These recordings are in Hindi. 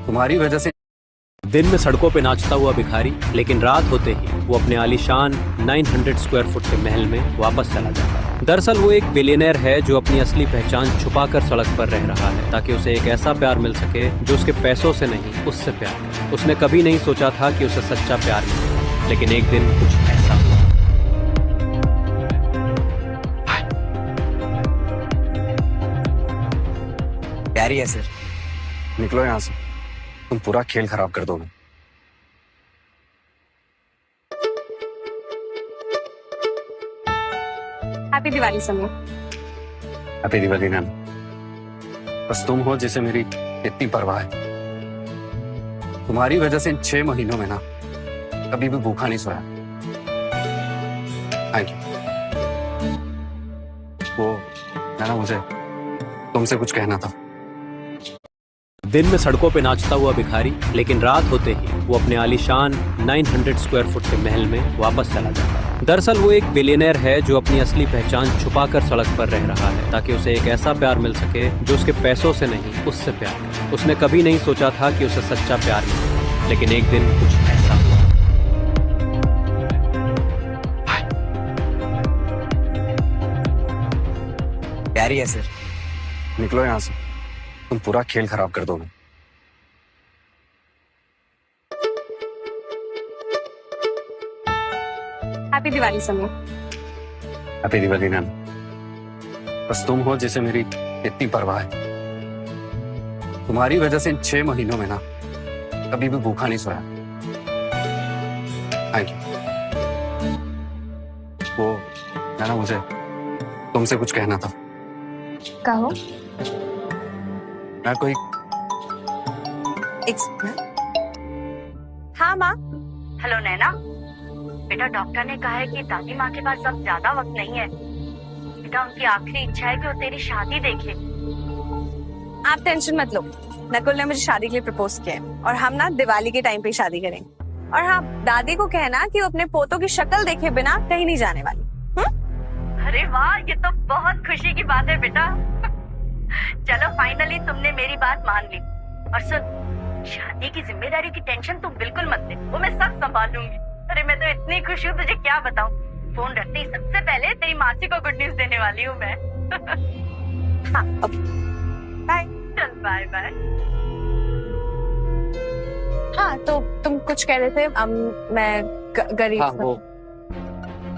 तुम्हारी वजह से दिन में सड़कों पे नाचता हुआ भिखारी, लेकिन रात होते ही वो अपने आलीशान 900 स्क्वायर फुट के महल में वापस चला जाता है। दरअसल वो एक बिलियनर है जो अपनी असली पहचान छुपाकर सड़क पर रह रहा है ताकि उसे एक ऐसा प्यार मिल सके जो उसके पैसों से नहीं, उससे प्यार करे। उसने कभी नहीं सोचा था कि उसे सच्चा प्यार मिलेगा, लेकिन एक दिन कुछ ऐसा हुआ। प्यारी है सर। निकलो यहाँ से, तुम पूरा खेल खराब कर दोगे। हैप्पी दिवाली समूह। Happy Diwali ma'am. बस तुम हो जिसे मेरी इतनी परवाह है। तुम्हारी वजह से इन 6 महीनों में ना कभी भी भूखा नहीं सोया। Thank you. वो ना मुझे तुमसे कुछ कहना था। दिन में सड़कों पे नाचता हुआ भिखारी, लेकिन रात होते ही वो अपने आलीशान 900 स्क्वायर फुट के महल में वापस चला जाता है। दरअसल वो एक बिलियनर है जो अपनी असली पहचान छुपाकर सड़क पर रह रहा है ताकि उसे एक ऐसा प्यार मिल सके जो उसके पैसों से नहीं, उससे प्यार करे। उसने कभी नहीं सोचा था कि उसे सच्चा प्यार मिलेगा, लेकिन एक दिन कुछ ऐसा हुआ। प्यारी है सर। निकलो यहाँ से, तुम पूरा खेल खराब कर दोगे। हैप्पी दिवाली समूह। Happy Diwali ma'am. बस तुम हो जिसे मेरी इतनी परवाह है। तुम्हारी वजह से इन 6 महीनों में ना कभी भी भूखा नहीं सोया। Thank you. वो ना मुझे तुमसे कुछ कहना था। कहो। मैं कोई एक सेकंड। हाँ माँ। हेलो नैना, बेटा डॉक्टर ने कहा है कि दादी माँ के पास अब ज्यादा वक्त नहीं है। बेटा उनकी आखिरी इच्छा है कि वो तेरी शादी देखे। आप टेंशन मत लो, नकुल ने मुझे शादी के लिए प्रपोज किया है और हम ना दिवाली के टाइम पे ही शादी करेंगे। और हाँ, दादी को कहना कि वो अपने पोतों की शक्ल देखे बिना कहीं नहीं जाने वाली। अरे वाह, ये तो बहुत खुशी की बात है बेटा। चलो फाइनली तुमने मेरी बात मान ली। और सुन, शादी की जिम्मेदारी की टेंशन तुम बिल्कुल मत ले, वो मैं सब संभाल लूंगी। अरे मैं तो इतनी खुश हूँ, तुझे क्या बताऊँ। फोन रखते ही सबसे पहले तेरी मासी को गुड न्यूज देने वाली हूँ मैं। हाँ, बाय। चल बाय बाय। हाँ तो तुम कुछ कह रहे थे। मैं गरीब। हाँ, वो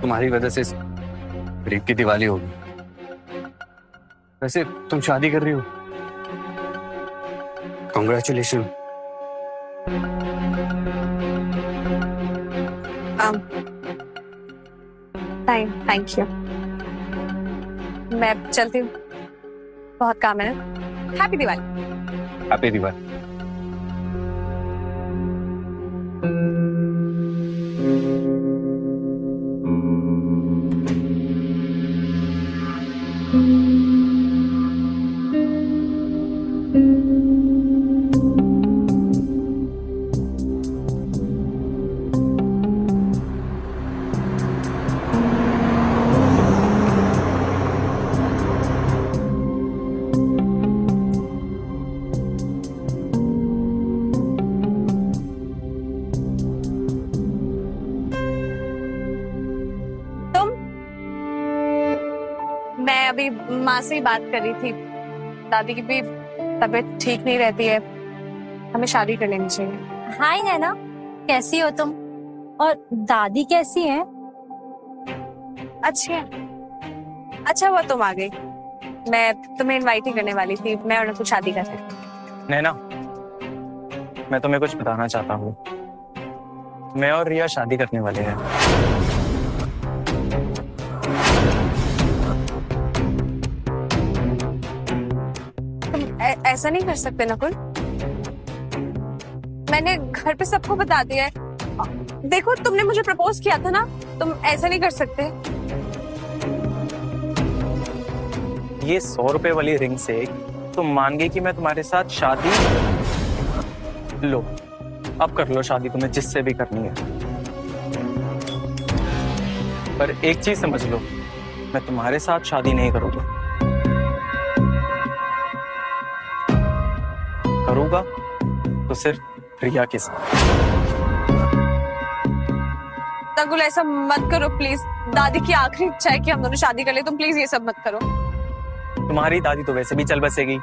तुम्हारी वजह से गरीब की दिवाली होगी। वैसे तुम शादी कर रही हो, कॉन्ग्रेचुलेशन। Thank you. मैं चलती हूँ, बहुत काम है ना। हैप्पी दिवाली। हैप्पी दिवाली। मैं अभी माँ से ही बात कर रही थी। दादी की भी तबीयत ठीक नहीं रहती है, हमें शादी कर लेनी चाहिए। हाय नैना, कैसी हो तुम? और दादी कैसी है? अच्छी है। अच्छा हुआ तुम आ गई, मैं तुम्हें इनवाइट ही करने वाली थी। मैं और कुछ शादी करते। नैना, मैं तुम्हें कुछ बताना चाहता हूँ। मैं और रिया शादी करने वाले हैं। ऐसा नहीं कर सकते नकुल, मैंने घर पे सबको बता दिया है। देखो तुमने मुझे प्रपोज किया था ना, तुम ऐसा नहीं कर सकते। ये 100 रुपए वाली रिंग से तुम मान गई कि मैं तुम्हारे साथ शादी। लो, अब कर लो शादी तुम्हें जिससे भी करनी है। पर एक चीज समझ लो, मैं तुम्हारे साथ शादी नहीं करूंगा। करूंगा तो सिर्फ रिया के साथ। नकुल ऐसा मत करो प्लीज, दादी की आखिरी इच्छा है कि हम दोनों शादी कर ले, तुम प्लीज ये सब मत करो। तुम्हारी दादी तो वैसे भी चल बसेगी,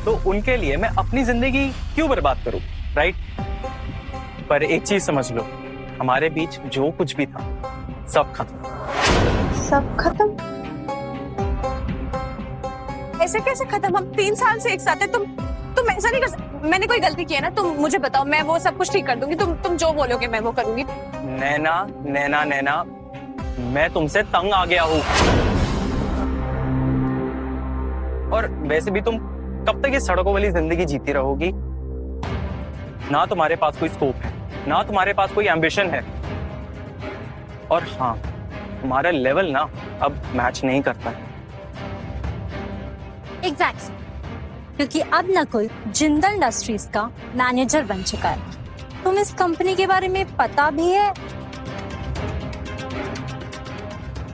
तो उनके लिए मैं अपनी जिंदगी क्यों बर्बाद करूं, राइट? पर एक चीज समझ लो, हमारे बीच जो कुछ भी था सब खत्म। सब खत्म? ऐसे कैसे खत्म? हम 3 साल से एक साथ हैं। तुम ऐसा नहीं कर सकते। मैंने कोई गलती की है ना? तुम मुझे बताओ, मैं वो सब कुछ ठीक कर दूंगी। तुम जो बोलोगे मैं वो करूंगी। नैना नैना नैना, मैं तुमसे तंग आ गया हूं। और वैसे भी तुम कब तक ये सड़कों वाली जिंदगी जीती रहोगी? ना तुम्हारे पास कोई स्कोप है, ना तुम्हारे पास कोई एम्बिशन है, और हाँ, तुम्हारा लेवल ना अब मैच नहीं करता है। एग्जैक्टली, क्योंकि अब नकुल जिंदल इंडस्ट्रीज का मैनेजर बन चुका है। तुम इस कंपनी के बारे में पता भी है?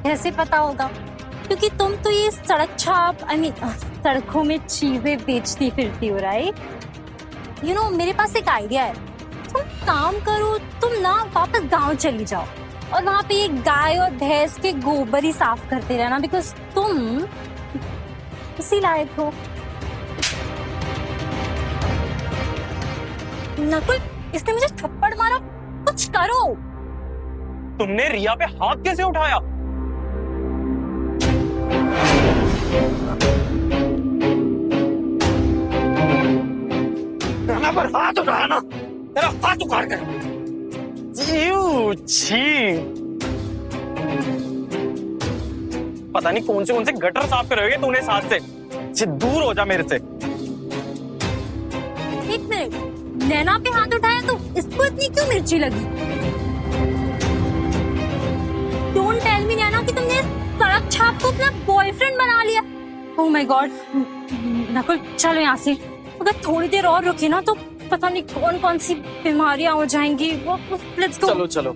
कैसे पता होगा? क्योंकि तुम तो ये सड़क छाप सड़कों में चीजें बेचती फिरती हो, राइट? यू नो, मेरे पास एक आइडिया है। तुम काम करो, तुम ना वापस गांव चली जाओ और वहां पे ये गाय और भैंस के गोबर ही साफ करते रहना, बिकॉज तुम उसी लायक हो। नकुल, इसने मुझे थप्पड़ मारा, कुछ करो। तुमने रिया पे हाथ कैसे उठाया? नाना पर हाथ उठाया ना, तेरा हाथ उखाड़ कर। छी, पता नहीं कौन से गटर साफ करोगे तूने साथ से। दूर हो जा मेरे से। एक मिनट, नैना पे हाथ उठाया तो इसको इतनी क्यों मिर्ची लगी? डोंट टेल मी नैना कि तुमने सड़क छाप को अपना बॉयफ्रेंड बना लिया। Oh my God. नकुल चलो यहाँ से, अगर थोड़ी देर और रुके ना तो पता नहीं कौन कौन सी बीमारियां हो जाएंगी। Let's go. चलो चलो।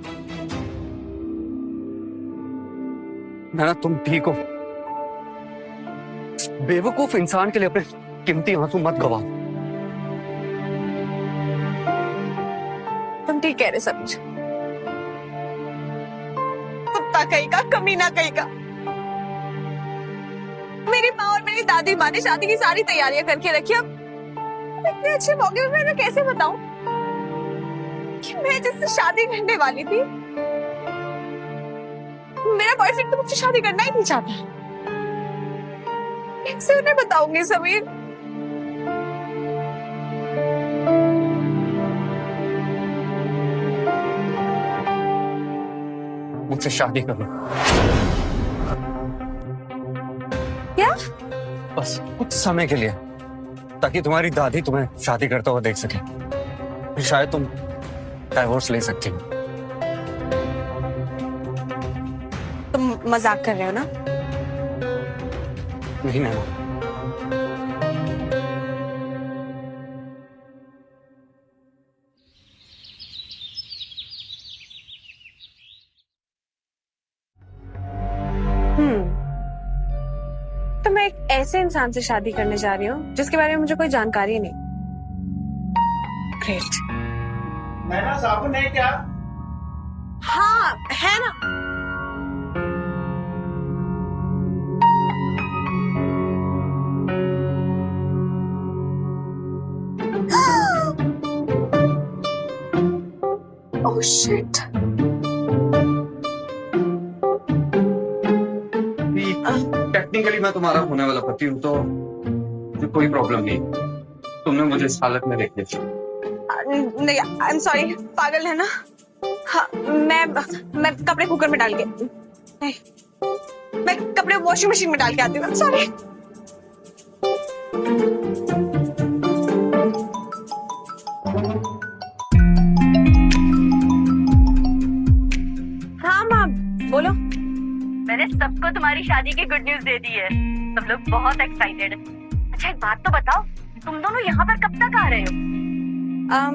नाना तुम ठीक हो? इस बेवकूफ इंसान के लिए अपने कीमती आंसू मत गवाओ। तुम ठीक कह रहे सब। कुत्ता कहीं का, कमीना कहीं का। मेरी माँ और मेरी दादी माँ ने शादी की सारी तैयारियां करके रखी। अब इतने अच्छे मौके पे मैं कैसे बताऊं कि मैं जिससे शादी करने वाली थी, मेरा बॉयफ्रेंड तो मुझसे शादी करना ही नहीं चाहता। कैसे उन्हें बताऊंगी समीर? मुझसे शादी कर लो। क्या? बस कुछ समय के लिए, ताकि तुम्हारी दादी तुम्हें शादी करता हुआ देख सके। फिर शायद तुम डाइवोर्स ले सकती हो। तुम मजाक कर रहे हो ना? नहीं नैना, तो मैं एक ऐसे इंसान से शादी करने जा रही हूँ जिसके बारे में मुझे कोई जानकारी नहीं। ग्रेट। नैना साबुन है क्या? हाँ है ना। Oh shit. टेक्निकली मैं तुम्हारा होने वाला पति हूँ, तो मुझे कोई प्रॉब्लम नहीं। तुमने मुझे इस हालत में देख लिया। नहीं, आई एम सॉरी। पागल है ना? हाँ, मैं कपड़े कुकर में डाल के नहीं, मैं कपड़े वॉशिंग मशीन में डाल के आती हूँ। सॉरी। हाँ माँ बोलो। मैंने सबको तुम्हारी शादी की गुड न्यूज दे दी है। सब लोग बहुत एक्साइटेड। अच्छा एक बात तो बताओ, तुम दोनों यहाँ पर कब तक आ रहे हो? हाँ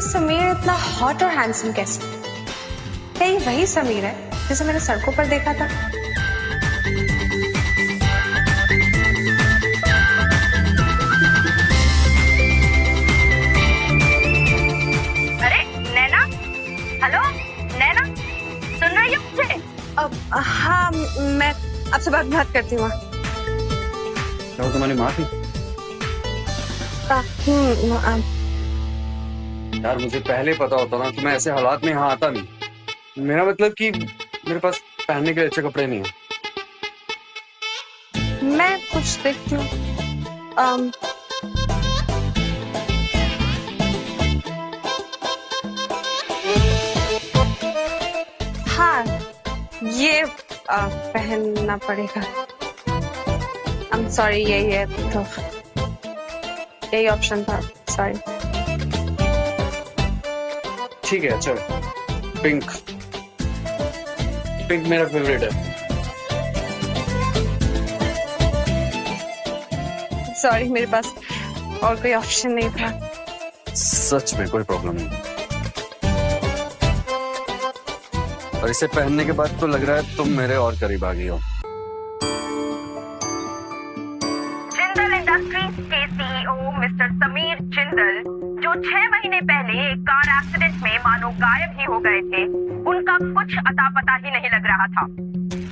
समीर इतना हॉट और हैंडसम कैसे? क्या ये वही समीर है जिसे मैंने सड़कों पर देखा था? अरे नैना, हेलो नैना, सुन रही हो मुझे? हाँ, मैं आपसे बात करती हूँ। क्या वो तुम्हारी माँ थी? यार मुझे पहले पता होता ना तो मैं ऐसे हालात में यहाँ आता नहीं। मेरा मतलब कि मेरे पास पहनने के अच्छे कपड़े नहीं है। मैं कुछ देखती हूँ। हाँ, ये पहनना पड़ेगा। I'm sorry, यही है तो यही ऑप्शन था। सॉरी। ठीक है, अच्छा पिंक पिंक मेरा फेवरेट है। सॉरी, मेरे पास और कोई ऑप्शन नहीं था। सच में कोई प्रॉब्लम नहीं। और इसे पहनने के बाद तो लग रहा है तुम मेरे और करीब आ गई हो। जिंदल इंडस्ट्रीज के सीईओ मिस्टर समीर जिंदल, जो 6 महीने पहले एक कार एक्सीडेंट में मानो गायब ही हो गए थे, उनका कुछ अता पता ही नहीं लग रहा था।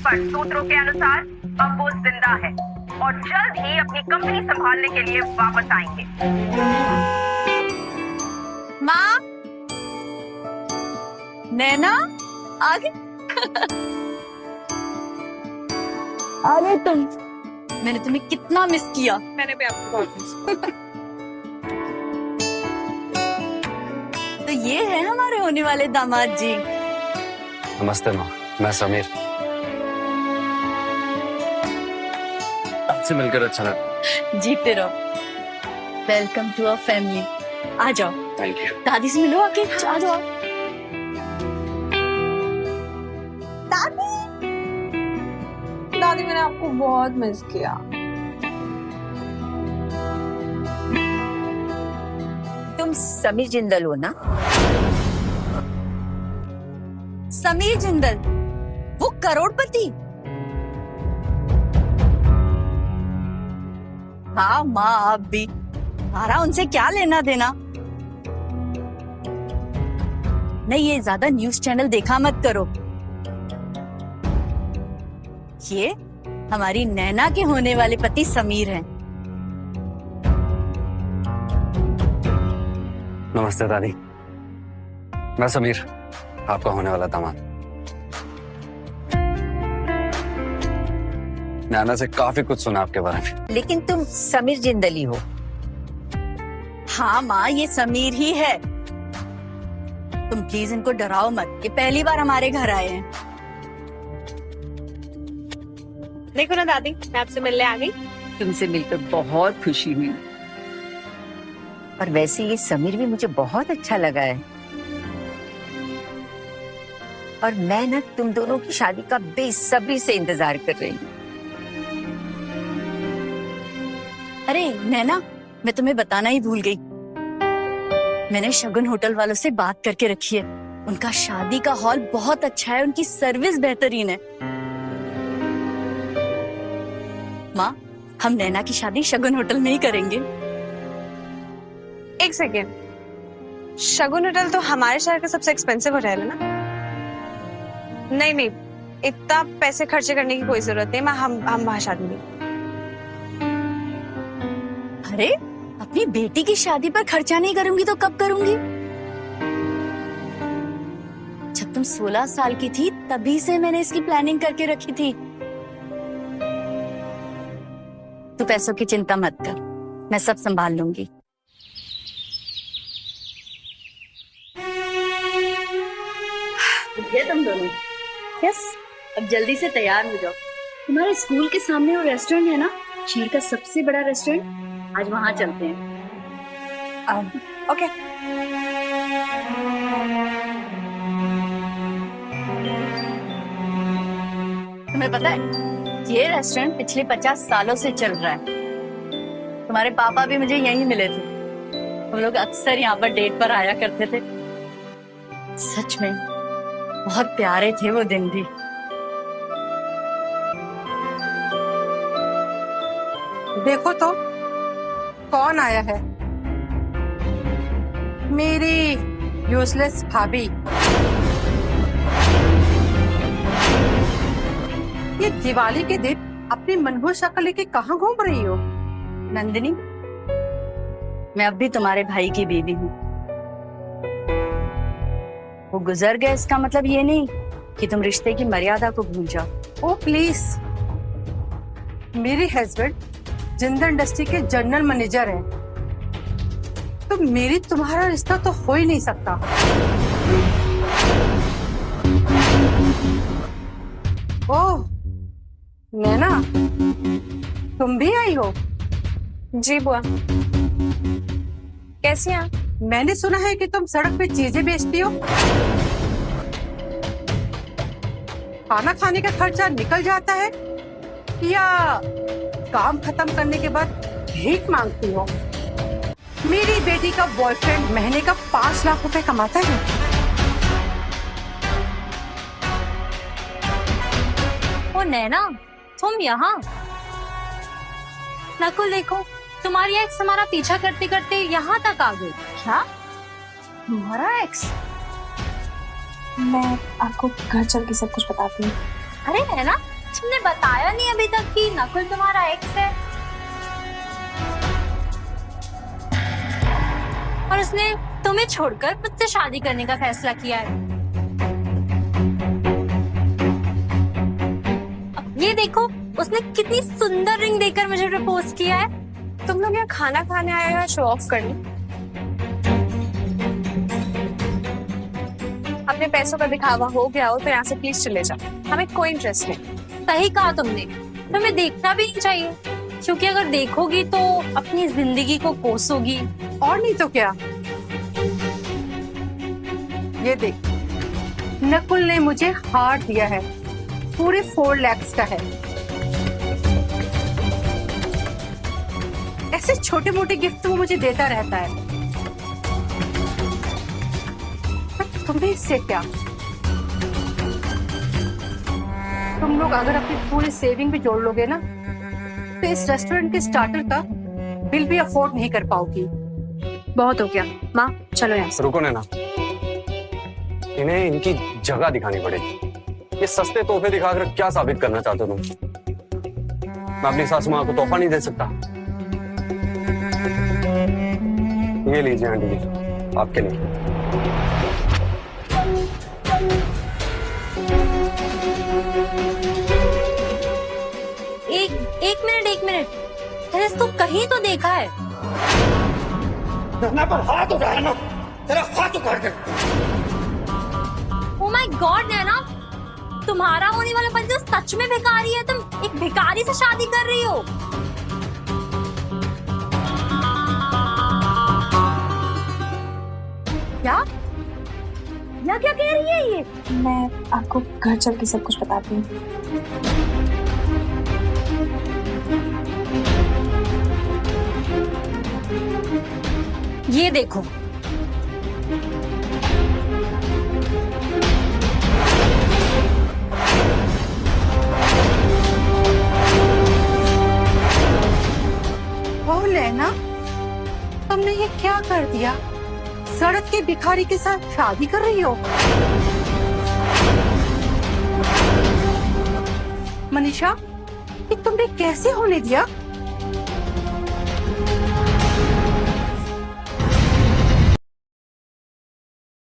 पर सूत्रों के अनुसार अब वो जिंदा है और जल्द ही अपनी कंपनी संभालने के लिए वापस आएंगे। माँ, नैना आ गई। अरे मैंने तुम्हें कितना मिस किया। मैंने भी आपको बहुत मिस। तो ये है हमारे होने वाले दामाद जी। नमस्ते माँ, मैं समीर। आपसे मिलकर अच्छा लगा। जीते रहो। Welcome to our family. आ जाओ, थैंक यू। दादी से मिलो आके। आ जाओ। दादी, मैंने आपको बहुत मिस किया। तुम समीर जिंदल हो ना? समीर जिंदल, वो करोड़पति। हाँ माँ, आप भी। हमारा उनसे क्या लेना देना। नहीं, ये ज्यादा न्यूज चैनल देखा मत करो। ये हमारी नैना के होने वाले पति समीर हैं। नमस्ते दादी, मैं समीर, आपका होने वाला दामाद। नैना से काफी कुछ सुना आपके बारे में। लेकिन तुम समीर जिंदल ही हो। हाँ माँ, ये समीर ही है। तुम प्लीज इनको डराओ मत कि पहली बार हमारे घर आए हैं। देखो ना दादी, मैं आपसे मिलने आ गई। तुमसे मिलकर बहुत खुशी हुई। और वैसे ये समीर भी मुझे बहुत अच्छा लगा है। और मैं ना तुम दोनों की शादी का बेसब्री से इंतजार कर रही हूँ। अरे नैना, मैं तुम्हें बताना ही भूल गई। मैंने शगुन होटल वालों से बात करके रखी है। उनका शादी का हॉल बहुत अच्छा है, उनकी सर्विस बेहतरीन है। माँ, हम नैना की शादी शगुन होटल में ही करेंगे। एक सेकेंड, शगुन होटल तो हमारे शहर का सबसे एक्सपेंसिव होटल है ना? नहीं नहीं, इतना पैसे खर्चे करने की कोई जरूरत नहीं। हम वहां शादी नहीं। अरे, अपनी बेटी की शादी पर खर्चा नहीं करूंगी तो कब करूंगी? जब तुम 16 साल की थी तभी से मैंने इसकी प्लानिंग करके रखी थी। तू पैसों की चिंता मत कर, मैं सब संभाल लूंगी। ये तुम दोनों। यस, अब जल्दी से तैयार हो जाओ। तुम्हारे स्कूल के सामने वो रेस्टोरेंट है ना, शहर का सबसे बड़ा रेस्टोरेंट, आज वहां चलते हैं। ओके। तुम्हें पता है, ये रेस्टोरेंट पिछले 50 सालों से चल रहा है। तुम्हारे पापा भी मुझे यहीं मिले थे। हम लोग अक्सर यहाँ पर डेट पर आया करते थे। सच में बहुत प्यारे थे वो दिन भी। देखो तो कौन आया है, मेरी यूजलेस भाभी। ये दिवाली के दिन अपनी मनहूस शक्ल लेके कहाँ घूम रही हो? नंदिनी, मैं अब भी तुम्हारे भाई की बीवी हूँ। वो गुजर गए इसका मतलब ये नहीं कि तुम रिश्ते की मर्यादा को भूल जाओ। ओ प्लीज, मेरे हस्बैंड जिंदल इंडस्ट्री के जनरल मैनेजर हैं, तो मेरी तुम्हारा रिश्ता तो हो ही नहीं सकता। ओह नैना, तुम भी आई हो? जी बुआ, कैसी हैं? मैंने सुना है कि तुम सड़क पे चीजें बेचती हो। खाना खाने का खर्चा निकल जाता है या काम खत्म करने के बाद भीख मांगती हो? मेरी बेटी का बॉयफ्रेंड महीने का 5 लाख रुपए कमाता है। ओ नैना, तुम यहाँ? नकुल देखो, तुम्हारी एक्स हमारा पीछा करते करते यहाँ तक आ गई। क्या? तुम्हारा एक्स? मैं आपको घर चल के सब कुछ बताती हूँ। अरे नैना, तुमने बताया नहीं अभी तक कि नकुल तुम्हारा एक्स है, और उसने तुम्हें छोड़कर मुझसे शादी करने का फैसला किया है। अब ये देखो, उसने कितनी सुंदर रिंग देकर मुझे प्रपोज किया है। तुम लोग यहाँ खाना खाने आए हो, शो ऑफ करने? अपने पैसों का दिखावा हो गया हो तो यहाँ से प्लीज चले जाओ, हमें कोई इंटरेस्ट नहीं। सही कहा तुमने, तुम्हें देखना भी नहीं चाहिए, क्योंकि अगर देखोगी तो अपनी जिंदगी को कोसोगी। और नहीं तो क्या। ये देख, नकुल ने मुझे हार दिया है, पूरे 4 लाख का है। ऐसे छोटे मोटे गिफ्ट वो मुझे देता रहता है, पर तुम्हें इससे क्या? तुम लोग अगर अपनी पूरी सेविंग भी जोड़ लोगे ना, तो इस रेस्टोरेंट के स्टार्टर का बिल भी अफोर्ड नहीं कर पाओगी। बहुत हो गया माँ, चलो यहाँ से। रुको नैना, इन्हें इनकी जगह दिखानी पड़ेगी। ये सस्ते तोहफे दिखाकर क्या साबित करना चाहते हो तुम? मैं अपनी सासू माँ को तोहफा नहीं दे सकता। ये लीजिए आंटी जी, आपके लिए। एक मिनट, तेरे तो कहीं तो देखा है। नैना पर हाथ उठाया ना, तेरा हाथ उखाड़ दे। ओ माय गॉड नैना, तुम्हारा होने वाला बंदा सच में भिखारी है। तुम एक भिखारी से शादी कर रही हो। क्या? या क्या कह रही है ये? मैं आपको घर चल के सब कुछ बताती हूँ। ये देखो, ओ लेना, तुमने ये क्या कर दिया? सड़क के भिखारी के साथ शादी कर रही हो? मनीषा, ये तुमने कैसे होने दिया?